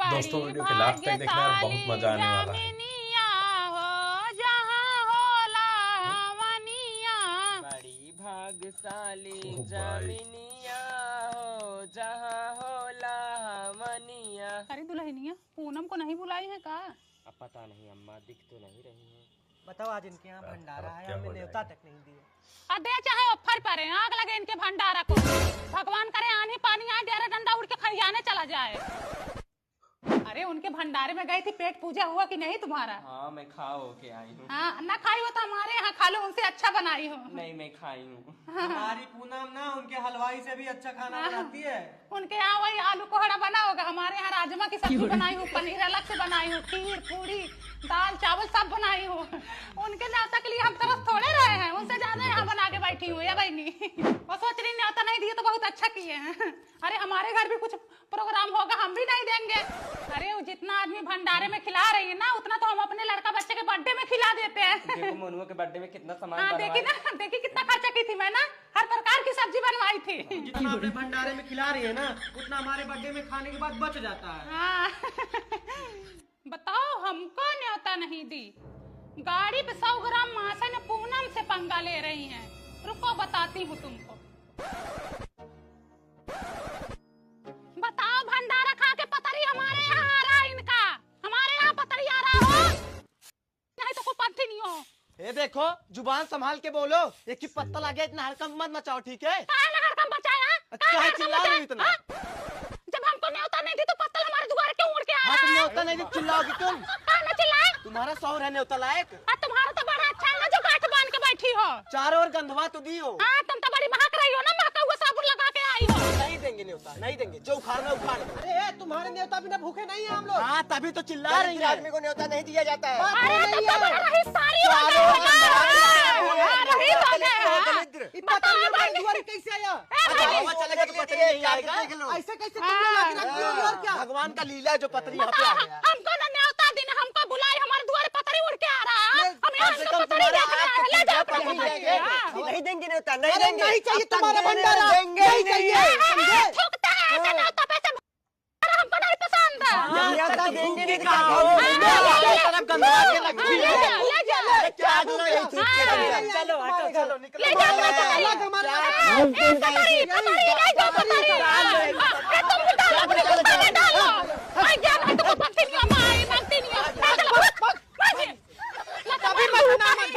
दोस्तों वीडियो के लास्ट तक देखना यार, बहुत मजा आने वाला है। बड़ी भाग्यशाली ओ भाई। जमीनिया हो जहाँ होला मनिया। अरे दुल्हनिया पूनम को नहीं बुलाई है का? अब पता नहीं अम्मा, दिख तो नहीं रही है। बताओ आज इनके यहाँ भंडारा है, क्या हमें हो न्योता जाएगा? तक नहीं दिए। दे चाहे ऑफर पर आग लगे इनके भंडारा को। भगवान करे आनी पानी आए डेरा डंडा उड़ के खरियाने चला जाए। अरे उनके भंडारे में गई थी, पेट पूजा हुआ कि नहीं तुम्हारा? हाँ मैं खा हो के आई हूँ। हाँ ना खाई हो तो हमारे यहाँ खा लो, उनसे अच्छा बनाई हो। नहीं मैं खाई हूँ। हमारी पूनम ना उनके हलवाई से भी अच्छा खाना बनाती है। उनके यहाँ वही आलू कोहड़ा बना होगा, हमारे यहाँ राजमा की सब्जी बनाई हूँ, पनीर अलग से बनाई हूँ, खीर पूरी दाल चावल सब बनाई हूँ। उनके न्योता के लिए हम तरस थोड़े रहे हैं, उनसे ज्यादा यहाँ बना के बैठी हूँ या बहनी। वो सोच रही न्योता नहीं दिए तो बहुत अच्छा किए हैं। अरे हमारे घर भी कुछ प्रोग्राम होगा, हम भी नहीं देंगे। अरे वो जितना आदमी भंडारे में खिला रही है ना, उतना तो हम अपने लड़का बच्चे के बर्थडे में खिला देते हैं। देखो मनुआ के बर्थडे में कितना सामान हाँ देखी ना, देखी कितना खर्चा की थी मैं ना, हर प्रकार की सब्जी बनवाई थी। जितना अपने भंडारे में खिला रही है ना, उतना हमारे बर्थडे में खाने के बाद बच जाता है। हाँ। बताओ हमको न्योता नहीं दी, गाड़ी पे 100 ग्राम मासन पूनम से पंगा ले रही हैं। रुको बताती हूँ तुमको। बताओ भंडारा खा के पतरी हमारे यहाँ आ रहा है इनका, हमारे यहाँ पतरी आ रहा हो नहीं तो कोई पंथी नहीं हो। ये देखो जुबान संभाल के बोलो, एक ही पत्ता लगे इतना हड़कंप मत मचाओ, ठीक है? काहे ना हड़कंप बचाया? अच्छा है, चिल्ला रही हो इतना? हाँ? जब हमको न्योता नहीं दी तो पत्तल हमारे द्वार क्यों उड़ के आ हाँ रहा तुम है? न्योता नहीं दी, चिल्लाओगी तुम? काहे ना चिल्लाए? तुम्हारा शौहर है न्योता लायक? तुम्हारा तो बड़ा अच्छा है ना जो गांठ बांध के बैठी हो। चारों ओर गंधवा तो दी हो। हाँ तुम तो बड़ी महक रही हो ना, महका हुआ साबुन लगा के आई हो। नहीं देंगे न्योता, नहीं देंगे, जो उखाड़ना उखाड़। अरे तुम्हारे न्योता बिना भूखे नहीं है हम लोग। हाँ तभी तो चिल्ला रही है। आदमी को न्योता नहीं दिया जाता है। अरे तुम तो बड़ा रही सारी हो गए हो ना। हाँ, रही हो गए हो। कैसे आया? हवा चलेगा तो पतरी नहीं आएगा। ऐसे कैसे तुम लोग आके रख दिए और क्या? भगवान का लीला है जो पतरी यहाँ पे आ गया। हमको ना न्योता दी ना हमको बुलाई, हमारे द्वार पतरी उड़ के आ रहा है। हम यहाँ कम से इनको कम पतरी तुम्हारा देख रहे हैं, ले जाओ अपने बुलाई। हाँ। नहीं देंगे न्योता, नहीं देंगे। नहीं चाहिए तुम्हारा भंडारा, देंगे नहीं चाहिए। थूकते हैं ऐसे न्योता पे से, हमको नहीं पसंद। न्योता देंगे नहीं कहा हो। तरफ गंधवा के लगती है। ले जाओ। क्या दो यही थूक के रख दिया। चलो हटो, चलो निकलो। ले जाओ अपने पतरी। पतरी, पतरी, ले जाओ पतरी। अरे तुम भी डालो, अपने कुत्ता में डालो। भाई ज्ञान है तुमको, मांगती नहीं हो, माई मांगती नहीं हो। चलो, भाग। कभी मत ना मत।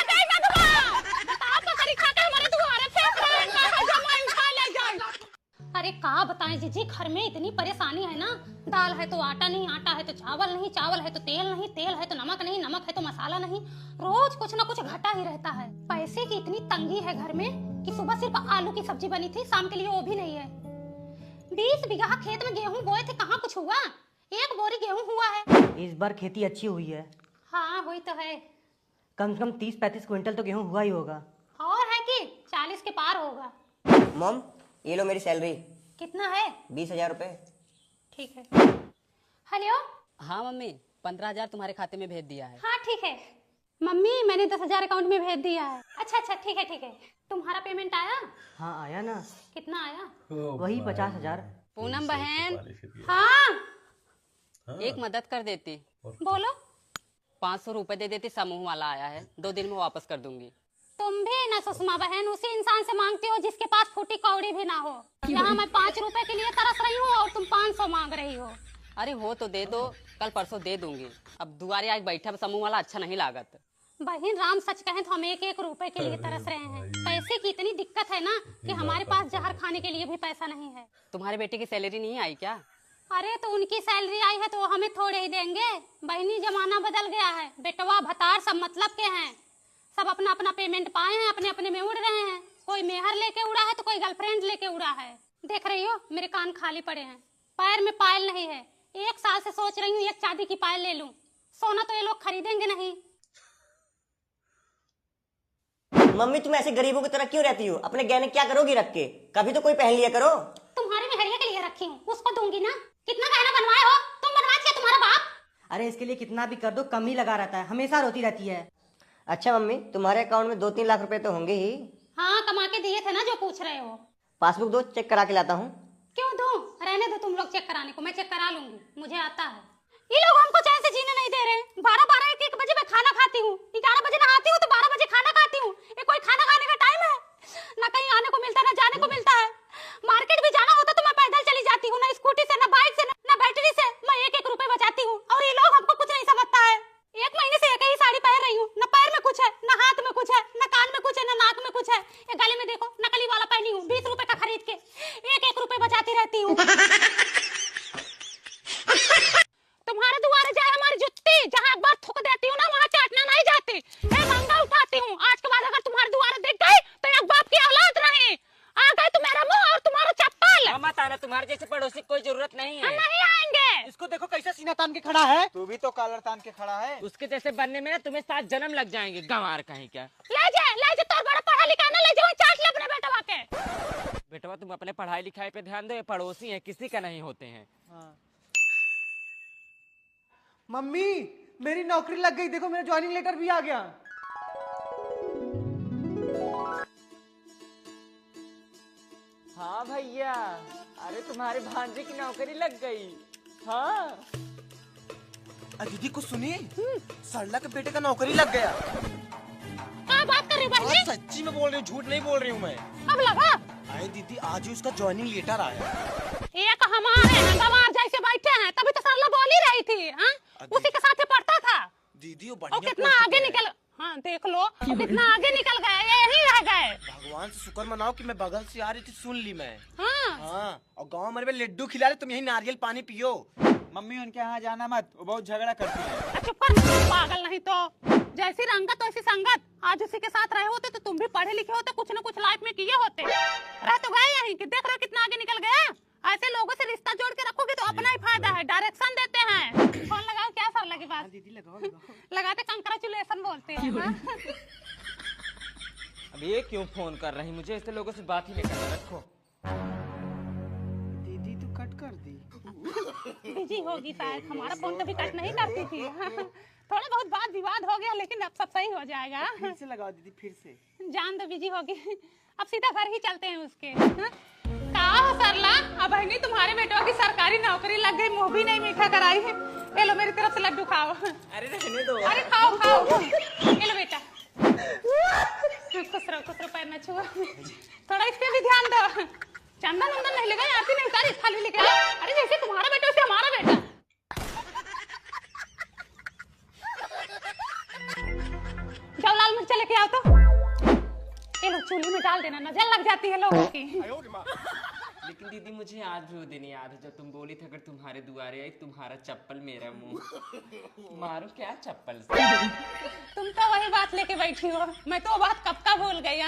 नहीं मत बताओ, पतरी खा के हमारे द्वारे फेंक रहे हैं, कहाँ जमाई उठा ले जाए। अरे का बताएं जीजी, घर में इतनी परेशानी है ना, दाल है तो आटा नहीं, आटा है तो चावल नहीं, चावल है तो तेल नहीं, तेल है तो नमक नहीं, नमक है तो मसाला नहीं, रोज कुछ ना कुछ घटा ही रहता है। पैसे की इतनी तंगी है घर में कि सुबह सिर्फ आलू की सब्जी बनी थी, शाम के लिए वो भी नहीं है। 20 बीघा खेत में गेहूं बोए थे, कहाँ कुछ हुआ? 1 बोरी गेहूं हुआ है। इस बार खेती अच्छी हुई है, हाँ वही तो है। कम से कम 30-35 क्विंटल तो गेहूं हुआ ही होगा। और है कि 40 के पार होगा। मॉम ये लो मेरी सैलरी, कितना है? 20,000 रुपए। ठीक है। हेलो। हाँ मम्मी, 15,000 तुम्हारे खाते में भेज दिया है। हाँ ठीक है मम्मी, मैंने 10,000 अकाउंट में भेज दिया है। अच्छा अच्छा ठीक है ठीक है। तुम्हारा पेमेंट आया? हाँ आया ना, कितना आया? वही 50,000। पूनम बहन, हाँ एक मदद कर देती, बोलो। 500 रुपए दे देती, समूह वाला आया है, 2 दिन में वापस कर दूंगी। तुम भी ना सुषमा बहन उसी इंसान से मांगती हो जिसके पास फूटी कौड़ी भी ना हो। यहाँ मैं 5 रुपए के लिए तरस रही हूँ और तुम 500 मांग रही हो। अरे हो तो दे दो, कल परसों दे दूंगी। अब दुआरे आज बैठा समूह वाला अच्छा नहीं लागत। बहन राम सच कहें तो हम 1-1 रुपए के लिए तरस रहे हैं। पैसे की इतनी दिक्कत है ना कि हमारे पास जहर खाने के लिए भी पैसा नहीं है। तुम्हारे बेटे की सैलरी नहीं आई क्या? अरे तो उनकी सैलरी आई है तो वो हमें थोड़े ही देंगे। बहनी जमाना बदल गया है, बेटवा भतार सब मतलब के हैं, सब अपना अपना पेमेंट पाए हैं, अपने अपने में उड़ रहे हैं। कोई मेहर लेके उड़ा है तो कोई गर्लफ्रेंड लेके उड़ा है। देख रही हो मेरे कान खाली पड़े हैं, पैर में पायल नहीं है। 1 साल से सोच रही हूँ एक चांदी की पायल ले लूं, सोना तो ये लोग खरीदेंगे नहीं। मम्मी तुम ऐसे गरीबों की तरह क्यों रहती हो? अपने गहने क्या करोगी रख के? कभी तो कोई पहन लिया करो। तुम्हारे मेहरिया के लिए रखी हूँ, उसको दूंगी ना। कितना गहना बनवाए हो तुम? बनवाए थे तुम्हारा बाप? अरे इसके लिए कितना भी कर दो कम ही लगा रहता है, हमेशा रोती रहती है। अच्छा मम्मी तुम्हारे अकाउंट में 2-3 लाख रुपए तो होंगे ही। हाँ कमा के दिए थे ना जो पूछ रहे हो। पासबुक दो, चेक करा के लाता हूँ। क्यों दूं? रहने दो तुम लोग चेक कराने को, मैं चेक करा लूंगी, मुझे आता है। ये लोग हमको चैन से जीने नहीं दे रहे। 12-12, 1-1 बजे मैं खाना खाती हूँ, 11 बजे नहाती हूँ तो 12 बजे खाना खाती हूँ। ये कोई खाना खाने का टाइम है? ना कहीं आने को मिलता है, ना जाने को मिलता है। मार्केट भी जाना होता तो मैं पैदल चली जाती हूँ, ना स्कूटी से, ना बाइक से, ना बैटरी से। मैं 1-1 रुपए बचाती हूँ और ये लोग हमको कुछ नहीं समझता है। 1 महीने से एक ही साड़ी पहन रही हूँ, ना पैर में कुछ है, ना हाथ में कुछ है, ना कान में कुछ है, ना नाक में कुछ है। ये गले में देखो नकली वाला पहनी हूँ, 20 रुपए का खरीद के 1-1 रुपए बचाती रहती हूँ। तुम्हारे दुआरे जाए हमारी जुत्ती, जहाँ एक बार थूक देती हूँ ना वहाँ चाटना नहीं जाती। मैं मंगा उठाती हूँ, आज के बाद अगर तुम्हारे दुआरे दिख गई तो एक बाप की औलाद नहीं। आ गए तो मेरा मुंह और तुम्हारा चप्पल। मामा ताना, तुम्हारे जैसे पड़ोसी की कोई जरूरत नहीं हम है। नहीं आएंगे। इसको देखो कैसे सीना तान के खड़ा है। तू भी तो कॉलर तान के खड़ा है। उसके जैसे बनने में ना तुम्हें 7 जन्म लग जाएंगे, गंवार कहीं क्या। ले जा तोर बड़ा पढ़ा लिखा ना, ले जाओ चाट ले अपने बेटवा के। बेटवा तुम अपने पढ़ाई लिखाई पे ध्यान दो, ये पड़ोसी है, किसी का नहीं होते हैं। मम्मी मेरी नौकरी लग गई, देखो मेरा ज्वाइनिंग लेटर भी आ गया। हाँ भैया, अरे तुम्हारे भांजे की नौकरी लग गई। हाँ दीदी कुछ सुनिए, सरला के बेटे का नौकरी लग गया। क्या बात कर रही बहन जी? सच्ची में बोल रही हूँ, झूठ नहीं बोल रही हूँ मैं। अब लगा अरे दीदी आज ही उसका ज्वाइनिंग लेटर आया। एक हमारे गंवार जैसे बैठे हैं, तभी तो सरला बोल ही रही थी। हाँ उसी के साथ ही पढ़ता था दीदी वो और बढ़िया कितना पोस्ट आगे पे है। निकल, हाँ देख लो कितना आगे निकल गए, यही रह गए। भगवान से शुक्र मनाओ कि मैं बगल से आ रही थी, सुन ली मैं। हाँ हाँ और गाँव मेरे में लड्डू खिला रहे, तुम यही नारियल पानी पियो। मम्मी उनके यहाँ जाना मत, वो बहुत झगड़ा करती है। चुप कर पागल, नहीं तो जैसी रंगत वैसी संगत। आज उसी के साथ रहे होते तो तुम भी पढ़े लिखे होते, कुछ न कुछ लाइफ में किए होते। रह तो गए यहीं कि देख रहे कितना आगे निकल गया। ऐसे लोगों से रिश्ता जोड़ के रखोगे तो अपना ही फायदा है, डायरेक्शन देते हैं। फोन लगाओ क्या सर लगी बात? दीदी लगाओ लगाते कंग्रेचुलेशन बोलते हैं। हाँ? अब ये क्यों फोन कर रही, मुझे ऐसे लोगों से बात ही नहीं करना। रखो। दीदी तू कट कर दी। बिजी होगी शायद, हमारा फोन कभी कट नहीं करती थी। थोड़ा बहुत बात विवाद हो गया, लेकिन अब सब सही हो जाएगा। फिर से लगाओ दीदी, फिर से। जान दो बिजी होगी, अब सीधा घर ही चलते हैं उसके। हाँ? कहा हो सरला, अब है तुम्हारे बेटों की सरकारी नौकरी लग गई, मुंह भी नहीं मीठा कराई है। ले लो मेरी तरफ से लड्डू खाओ। अरे रहने दो। अरे खाओ खाओ, ले लो बेटा। खुश रहो पैर न छुओ। थोड़ा इस पे भी ध्यान दो। चंदन वंदन नहीं लगा, आती नहीं उतारी, खाली लेके आओ। अरे जैसे तुम्हारा बेटा वैसे हमारा बेटा। जाओ लाल मिर्च लेके आओ तो। ये लो चूल्हे में डाल देना, नजर लग जाती है लोगों की। लेकिन दीदी मुझे आज भी वो दिन याद है जब तुम बोली थी अगर तुम्हारे दुआरे आई तुम्हारा चप्पल मेरा मुंह। मारो क्या चप्पल से। तुम तो वही बात लेके बैठी हो, मैं तो वो बात कब का भूल गई।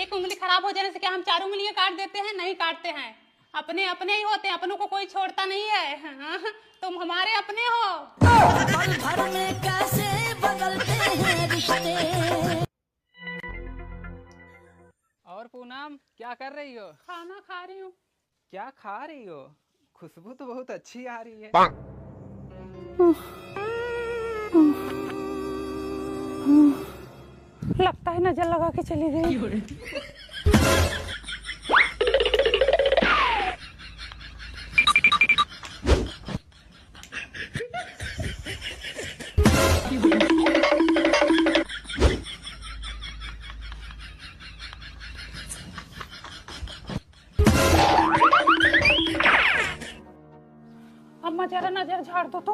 एक उंगली खराब हो जाने से क्या हम 4 उंगलियां काट देते हैं? नहीं काटते हैं, अपने अपने ही होते हैं, अपनों को कोई छोड़ता नहीं है। हाँ? तुम हमारे अपने हो। पल भर में कैसे बदलते हैं रिश्ते। और पूनम क्या कर रही हो? खाना खा रही हूँ। क्या खा रही हो? खुशबू तो बहुत अच्छी आ रही है। लगता है नजर लगा के चली गई। अम्मा जरा नजर झाड़ दो तो।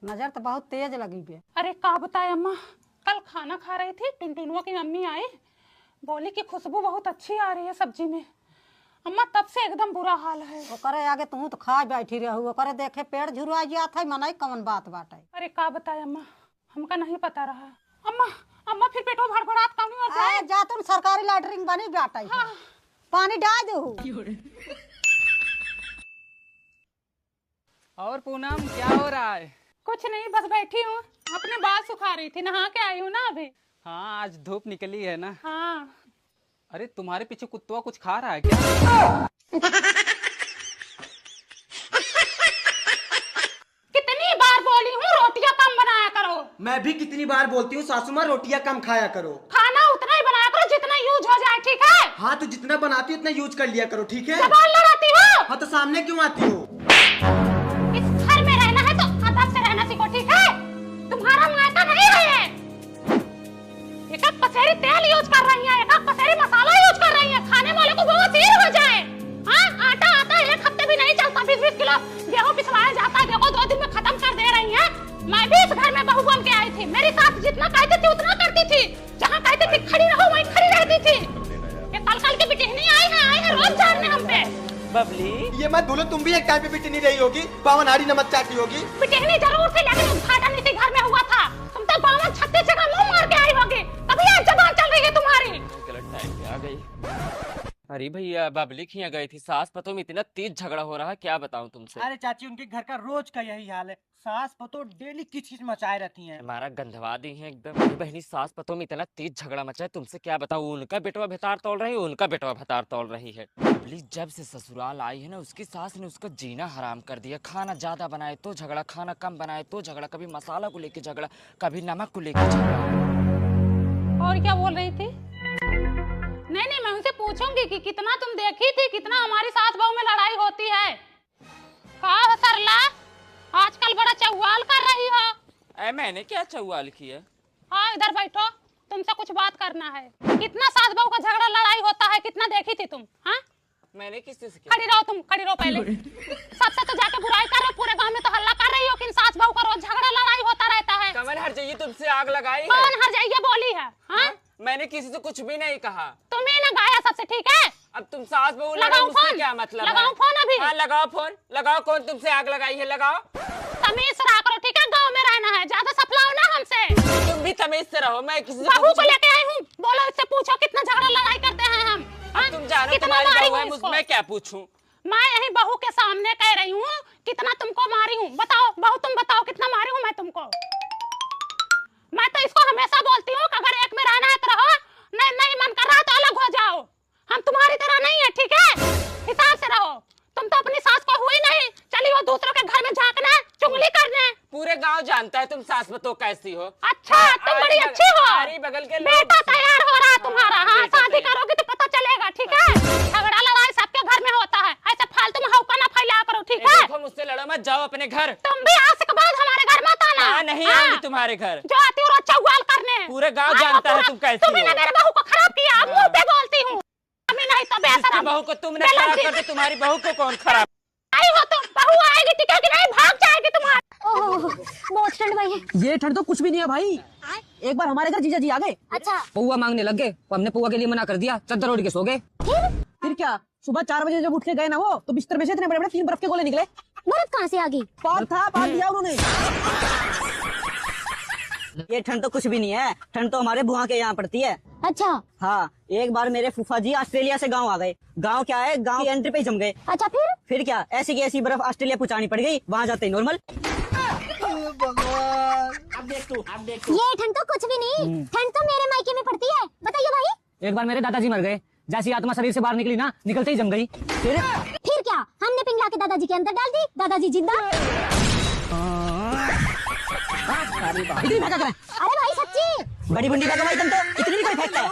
नजर तो बहुत तेज लगी बे। अरे का बताए अम्मा, कल खाना खा रही थी, टुनटुनुआ की मम्मी आई, बोली कि खुशबू बहुत अच्छी आ रही है सब्जी में। अम्मा तब से एकदम बुरा हाल है। ओकरे आगे तू तो खा बैठी रहू, ओकरे देखे पेड़ झुरवा जात है, मनाई कौन बात बाटे। अरे का बताए अम्मा, हमका नहीं पता रहा। अम्मा अम्मा फिर पेटो भड़बड़ात कानी होता है। जा तुम सरकारी लैटरिन बनी बाटे। हाँ। पानी डाल दो। और पूनम क्या हो रहा है? कुछ नहीं, बस बैठी हूँ, अपने बाल सुखा रही थी, नहा के आई हूँ ना अभी। हाँ आज धूप निकली है ना। हाँ। अरे तुम्हारे पीछे कुत्ता कुछ खा रहा है क्या? कितनी बार बोली हूँ रोटियां कम बनाया करो। मैं भी कितनी बार बोलती हूँ सासू माँ रोटियां कम खाया करो। खाना हाँ तो जितना बनाती हो उतना यूज कर लिया करो, ठीक है? जबान लड़ाती हो? हाँ तो सामने क्यों आती हो? इस घर में रहना है तो अदब से रहना सीखो, ठीक है? तुम्हारा मायका नहीं है ये। एक पसेरी तेल यूज कर रही है, एक पसेरी मसाला यूज कर रही है, खाने वाले को बवासीर हो जाए। हाँ, आटा आता है 1 हफ्ते भी नहीं चलता, 20-20 किलो गेहूं पिसवाया जाता है, देखो 2 दिन में खत्म कर दे रही है। मैं भी इस घर में बहू बन के आई थी, मेरी सास जितना कहती थी उतना करती थी, जहाँ कहती थी खड़ी रहो वहीं खड़ी रहती थी। ये कल की बिटिहनी आई है रोज जानने हम पे। बबली, ये मत भूलो तुम भी एक टाइम पे बिटिनी रही होगी, पावन हारी नमक चाटी होगी। बिटिहनी जरूर थी लेकिन उद्घाटन इसी घर में हुआ था। तुम तो 52-36 जगह मुंह मार के आई होगी, तभी आज जबान चल रही है तुम्हारी। गलत टाइम पे आ गई। अरे भैया, बबली खिया गई थी, सास पतों में इतना तेज झगड़ा हो रहा है, क्या बताऊं तुमसे। अरे चाची उनके घर का रोज का यही हाल है, सास पतो डेली किच मचाए रहती हैं। हमारा गंधवा दी है एकदम। मेरी बहनी सास पतों में इतना तेज झगड़ा मचा है, तुमसे क्या बताऊं। उनका बेटवा भतार तोल रही है, उनका बेटवा भतार तोल रही है। बबली जब से ससुराल आई है ना, उसकी सास ने उसका जीना हराम कर दिया। खाना ज्यादा बनाए तो झगड़ा, खाना कम बनाए तो झगड़ा, कभी मसाला को लेके झगड़ा, कभी नमक को लेके झगड़ा। और क्या बोल रही थी? नहीं, मैं उनसे पूछूंगी कि कितना तुम देखी थी, कितना हमारी सास बहू में लड़ाई होती है। कहा सरला, आजकल बड़ा चौवाल कर रही हो। मैंने क्या चौवाल किया? हाँ, इधर बैठो, तुमसे कुछ बात करना है। कितना सास बहू का झगड़ा लड़ाई होता है, कितना देखी थी तुम? हाँ, मैंने किससे किया? खड़ी रहो तुम, खड़ी रहो पहले। सबसे तो जाके बुराई कर रहे हो, पूरे गांव में तो हल्ला कर रही हो कि सास बहू का रोज झगड़ा लड़ाई होता रहता है। कमल हर जाइए, तुमसे आग लगाई कौन है? हर जाइए बोली है? हाँ, मैंने किसी से कुछ भी नहीं कहा। तुम्हें ना गाया सबसे, ठीक है? अब तुम सास बहू लगाओ लगाओ, उससे फोन। क्या मतलब लगाओ है? फोन अभी। हाँ लगाओ फोन, लगाओ। कौन तुमसे आग लगाई है? लगाओ। तमीज से रहा करो, ठीक है? गांव में रहना है, ज्यादा सफलाओ ना हमसे। तुम भी तमीज से रहो, मैं किसी से बहू को कुछ- लेके आई हूँ, बोलो इससे पूछो कितना झगड़ा लड़ाई करते हैं हम। हाँ? तुम जानो कितना तुम्हारी मारी बहू है, हूँ इसको? मैं क्या पूछूं? मैं यही बहू के सामने कह रही हूँ कितना तुमको मारी हूँ। बताओ बहू, तुम बताओ कितना मारी हूँ मैं तुमको। मैं तो इसको हमेशा बोलती हूँ कि अगर एक में रहना है तो रहो, नहीं मन कर रहा तो अलग हो जाओ। हम तुम्हारी तरह नहीं है, ठीक है? हिसाब से रहो। तुम तो अपनी सास को हुई नहीं, चली हो दूसरों के घर में झांकने, चुगली करने। पूरे गांव जानता है तुम सास बतो कैसी हो। अच्छा, तुम बड़ी अच्छी हो। हमारी बगल के लोग- बेटा तैयार हो रहा है तुम्हारा। हाँ, बेटा शादी तैयार। करोगी तो पता चलेगा, ठीक है? झगड़ा लड़ाई सबके घर में होता है, ऐसे फालतू में हौका ना फैलाया करो, ठीक है? देखो मुझसे लड़ो मत, जाओ अपने घर। तुम भी आज के बाद हमारे घर मत आना। हाँ, नहीं आऊंगी तुम्हारे घर। जो आती हो रोज चौवाल करने। पूरे गांव आज जानता है पूरा- तुम कैसी तुमने हो। ना मेरे बहू को खराब किया, अब मुंह पे बोलती हूँ। अभी नहीं तो जिसकी बेशरम। बहू को तुमने खराब कर दिया, तुम्हारी बहू को कौन खराब? आई हो तुम, बहू आएगी ठीक है कि नहीं? भाग जाएगी तुम्हारी। बहुत ठंड भाई। ये ठंड तो कुछ भी नहीं है भाई। एक बार हमारे घर जीजा जी आ गए। अच्छा, पौवा मांगने लग गए, तो हमने पौवा के लिए मना कर दिया, चद्दर ओढ़ के सो गए। फिर क्या, सुबह 4 बजे जब उठ के गए ना वो, तो बिस्तर में से इतने बड़े-बड़े 3 बर्फ के गोले निकले। बर्फ कहाँ से आ गई? पाप था, पाप दिया उन्होंने। ये ठंड तो कुछ भी नहीं है, ठंड तो हमारे बुआ के यहाँ पड़ती है। अच्छा हाँ, एक बार मेरे फूफा जी ऑस्ट्रेलिया से गांव आ गए। गांव क्या है, गांव की एंट्री पे ही जम गए। अच्छा, फिर क्या, ऐसी की ऐसी बर्फ ऑस्ट्रेलिया पहुंचानी पड़ गई, वहाँ जाते ही नॉर्मल। ये ठंड तो कुछ भी नहीं, ठंड तो मेरे मायके में पड़ती है। बताइए भाई। एक बार मेरे दादाजी मर गए, जैसी आत्मा शरीर से बाहर निकली ना, निकलते ही जम गई। फिर क्या, हमने पिंगला के दादाजी के अंदर डाल दी, दादाजी जिंदा। इतनी फेंका करें। अरे भाई सच्ची। बड़ी बंडी का भाई, तुम तो इतनी भी कोई फेंकता है।